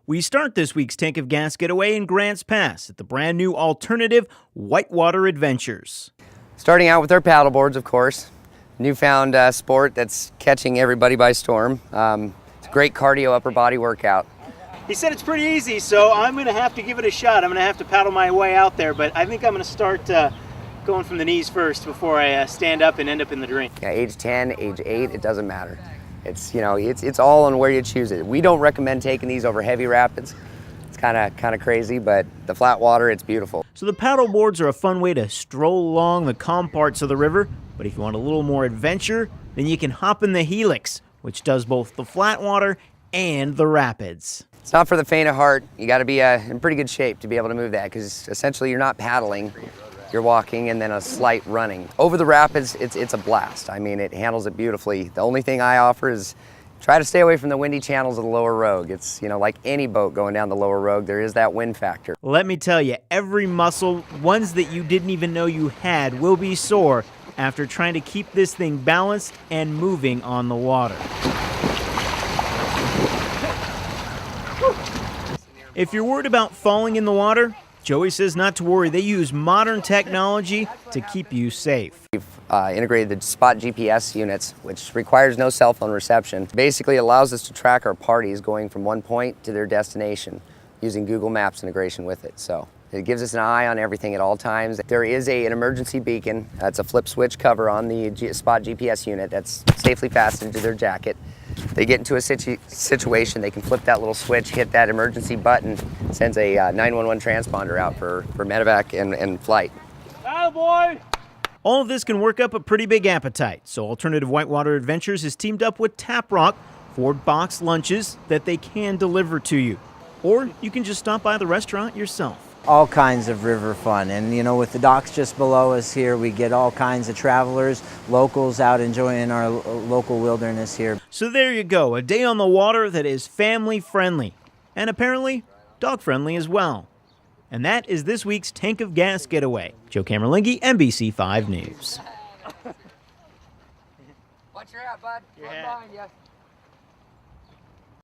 We start this week's Tank of Gas getaway in Grants Pass at the brand new alternative Whitewater Adventures. Starting out with our paddle boards, of course. Newfound sport that's catching everybody by storm. It's a great cardio upper body workout. He said it's pretty easy, so I'm going to have to give it a shot. I'm going to have to paddle my way out there, but I think I'm going to start going from the knees first before I stand up and end up in the drink. Yeah, age 10, age 8, it doesn't matter. It's all on where you choose it. We don't recommend taking these over heavy rapids. It's kind of crazy, but the flat water, it's beautiful. So the paddle boards are a fun way to stroll along the calm parts of the river, but if you want a little more adventure, then you can hop in the Helix, which does both the flat water and the rapids. It's not for the faint of heart. You got to be in pretty good shape to be able to move that, because essentially you're not paddling, you're walking and then a slight running. Over the rapids, it's a blast. I mean, it handles it beautifully. The only thing I offer is try to stay away from the windy channels of the lower Rogue. It's, like any boat going down the lower Rogue, there is that wind factor. Let me tell you, every muscle, ones that you didn't even know you had, will be sore after trying to keep this thing balanced and moving on the water. If you're worried about falling in the water, Joey says not to worry. They use modern technology to keep you safe. We've integrated the spot GPS units, which requires no cell phone reception. Basically allows us to track our parties going from one point to their destination using Google Maps integration with it. So it gives us an eye on everything at all times. There is an emergency beacon. That's a flip switch cover on the spot GPS unit that's safely fastened to their jacket. They get into a situation, they can flip that little switch, hit that emergency button, sends a 911 transponder out for medevac and flight. Hi, boy! All of this can work up a pretty big appetite, so Alternative Whitewater Adventures has teamed up with Tap Rock for boxed lunches that they can deliver to you. Or you can just stop by the restaurant yourself. All kinds of river fun, and with the docks just below us here, we get all kinds of travelers, locals out enjoying our local wilderness here. So there you go, a day on the water that is family friendly, and apparently dog friendly as well. And that is this week's Tank of Gas getaway. Joe Camerlingi, NBC 5 News. Watch your hat, bud. Right behind you.